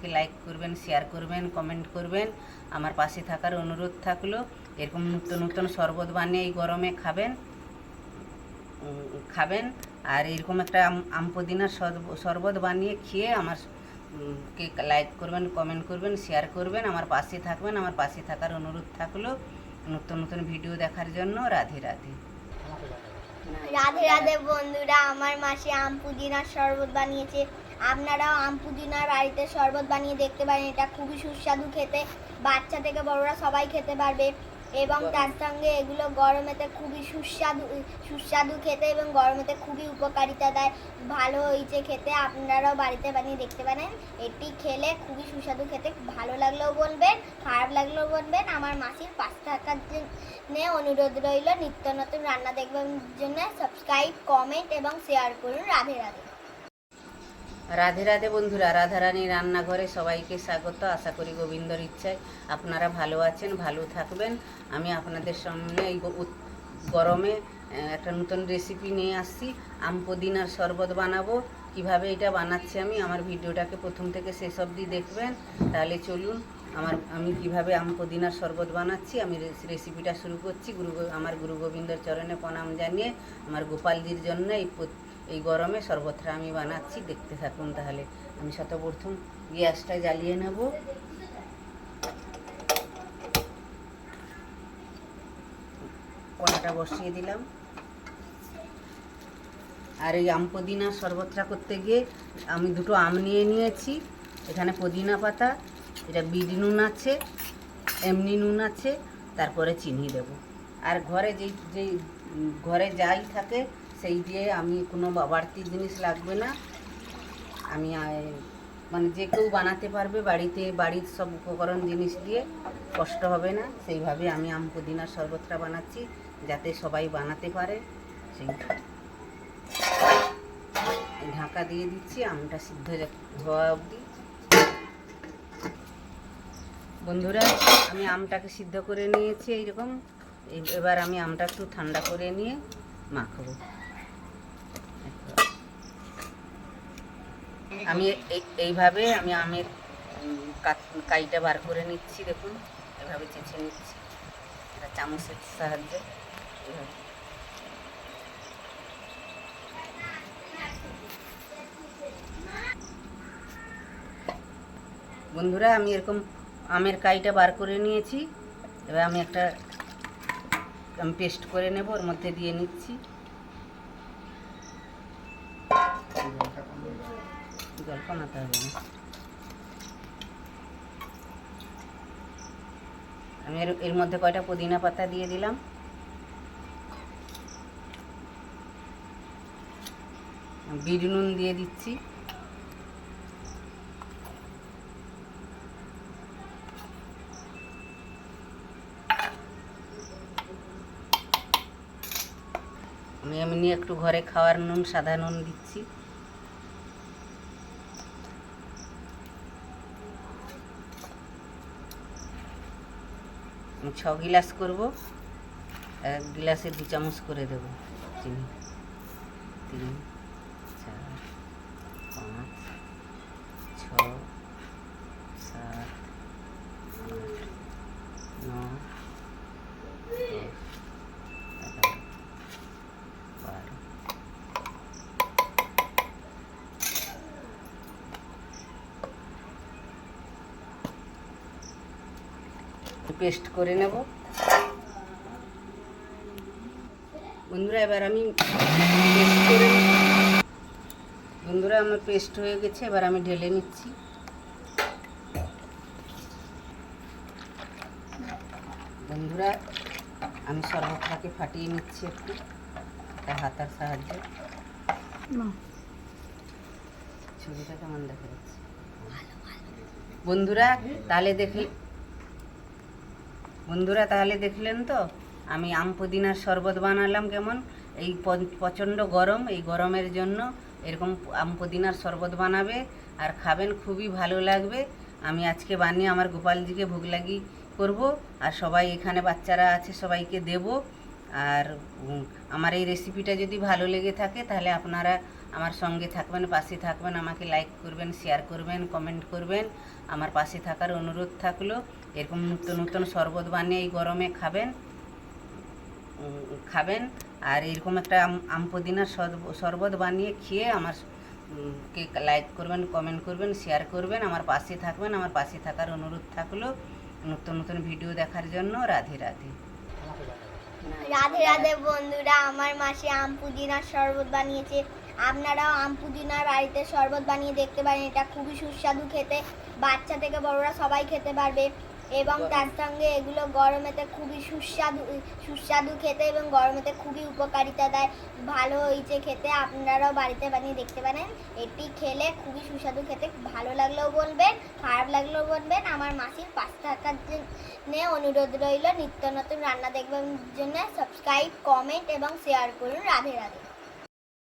আমাকে লাইক করবেন, শেয়ার করবেন, কমেন্ট করবেন, আমার পাশে থাকার অনুরোধ থাকলো। এরকম নতুন নতুন শরবত বানিয়ে এই গরমে খাবেন। আর এরকম একটা আম পুদিনার শরবত বানিয়ে খেয়ে আমার কে লাইক করবেন, কমেন্ট করবেন, শেয়ার করবেন, আমার পাশে থাকবেন। আমার পাশে থাকার অনুরোধ থাকলো। নতুন নতুন ভিডিও দেখার জন্য রাধে রাধে। রাধে রাধে বন্ধুরা, আমার মাসি আম পুদিনার শরবত বানিয়েছে। আপনারাও আম পুদিনার বাড়িতে শরবত বানিয়ে দেখতে পারেন। এটা খুবই সুস্বাদু খেতে, বাচ্চা থেকে বড়রা সবাই খেতে পারবে। এবং তার সঙ্গে এগুলো গরমেতে খুবই সুস্বাদু খেতে এবং গরমেতে খুবই উপকারিতা দেয়। ভালো হয়েছে খেতে, আপনারাও বাড়িতে বানিয়ে দেখতে পারেন। এটি খেলে খুবই সুস্বাদু খেতে, ভালো লাগলেও বলবেন, খারাপ লাগলেও বলবেন। আমার মাসির পাশে থাকার জন্য অনুরোধ রইল। নিত্য নতুন রান্না দেখবার জন্য সাবস্ক্রাইব, কমেন্ট এবং শেয়ার করুন। রাধে রাধে। রাধে রাধে বন্ধুরা, রাধারানী রান্নাঘরে সবাইকে স্বাগত। আশা করি গোবিন্দর ইচ্ছায় আপনারা ভালো আছেন, ভালো থাকবেন। আমি আপনাদের সামনে এই গরমে একটা নতুন রেসিপি নিয়ে আসছি। আম পুদিনার শরবত বানাবো। কিভাবে এটা বানাচ্ছি আমার ভিডিওটাকে প্রথম থেকে শেষ অবধি দেখবেন। তাহলে চলুন আমি কিভাবে আম পুদিনার শরবত বানাচ্ছি আমি রেসিপিটা শুরু করছি। আমার গুরু গোবিন্দর চরণে প্রণাম জানিয়ে আমার গোপালজির জন্য এই গরমে শরবতটা আমি বানাচ্ছি। দেখতে থাকুন। তাহলে আমি সর্বপ্রথম গ্যাসটা জ্বালিয়ে নেব। কড়াটা বসিয়ে দিলাম। আর এই আম পুদিনা শরবতটা করতে গিয়ে আমি দুটো আম নিয়ে নিয়েছি। এখানে পুদিনা পাতা, এটা বিট নুন আছে, এমনি নুন আছে, তারপরে চিনি দেব। আর ঘরে যেই ঘরে যাই থাকে সেই দিয়ে আমি কোনো বাড়তি জিনিস লাগবে না। আমি মানে যে কেউ বানাতে পারবে বাড়ির সব উপকরণ জিনিস দিয়ে, কষ্ট হবে না। সেইভাবে আমি আম পুদিনার শরবতটা বানাচ্ছি, যাতে সবাই বানাতে পারে। সেই ঢাকা দিয়ে দিচ্ছি আমটা সিদ্ধ হওয়া অবধি। বন্ধুরা, আমি আমটাকে সিদ্ধ করে নিয়েছি এইরকম। এবার আমি আমটা একটু ঠান্ডা করে নিয়ে মাখবো। আমি এইভাবে আমি আমের কাইটা বার করে নিচ্ছি। দেখুন, এভাবে চেঁচে নিচ্ছি একটা চামচের সাহায্যে। এভাবে বন্ধুরা, আমি এরকম আমের কাইটা বার করে নিয়েছি। এবার আমি পেস্ট করে নেব, ওর মধ্যে দিয়ে নিচ্ছি। জল কমাতে হবে না। আমি এর মধ্যে কয়টা পুদিনা পাতা দিয়ে দিলাম। বিট নুন দিয়ে দিচ্ছি। আমি এমনি একটু ঘরে খাওয়ার নুন, সাদা নুন দিচ্ছি। আমি 6 গিলাস করব, 1 গিলাসে 2 চামচ করে দেবো চিনি। 3, 4, 5, 6, 7, 8, 9, 10, 11, 12। পেস্ট করে নেব বন্ধুরা। এবার আমি পেস্ট করে বন্ধুরা, আমার পেস্ট হয়ে গেছে। এবার আমি ঢেলে নিচ্ছি। বন্ধুরা, আমি শরবতটাকে ফাটিয়ে নিচ্ছি একটু হাতার সাহায্যে। ছবিটা কেমন দেখা যাচ্ছে বন্ধুরা? তাহলে দেখলেন তো আমি আম পুদিনার শরবত বানালাম কেমন। এই প্রচণ্ড গরম, এই গরমের জন্য এরকম আম পুদিনার শরবত বানাবে আর খাবেন, খুবই ভালো লাগবে। আমি আজকে বানিয়ে আমার গোপালজিকে ভোগ লাগি করব। আর সবাই এখানে বাচ্চারা আছে, সবাইকে দেব। আর আমার এই রেসিপিটা যদি ভালো লেগে থাকে তাহলে আপনারা আমার সঙ্গে থাকবেন, পাশে থাকবেন, আমাকে লাইক করবেন, শেয়ার করবেন, কমেন্ট করবেন। আমার পাশে থাকার অনুরোধ থাকলো। এরকম নতুন নতুন শরবত বানিয়ে এই গরমে খাবেন। আর এরকম একটা আম পুদিনার শরবত বানিয়ে খেয়ে আমার কে লাইক করবেন, কমেন্ট করবেন, শেয়ার করবেন, আমার পাশে থাকবেন। আমার পাশে থাকার অনুরোধ থাকলো। নতুন নতুন ভিডিও দেখার জন্য রাধে রাধে। রাধে রাধে বন্ধুরা, আমার মাসি আম পুদিনার শরবত বানিয়েছে। আপনারাও আম পুদিনার বাড়িতে শরবত বানিয়ে দেখতে পারেন। এটা খুবই সুস্বাদু খেতে, বাচ্চা থেকে বড়রা সবাই খেতে পারবে। এবং তার সঙ্গে এগুলো গরমেতে খুবই সুস্বাদু খেতে এবং গরমেতে খুবই উপকারিতা দেয়। ভালো হয়েছে খেতে, আপনারাও বাড়িতে বানিয়ে দেখতে পারেন। এটি খেলে খুবই সুস্বাদু খেতে, ভালো লাগলেও বলবেন, খারাপ লাগলেও বলবেন। আমার মাসির পাশে থাকার জন্য অনুরোধ রইল। নিত্য নতুন রান্না দেখবার জন্য সাবস্ক্রাইব, কমেন্ট এবং শেয়ার করুন। রাধে রাধে।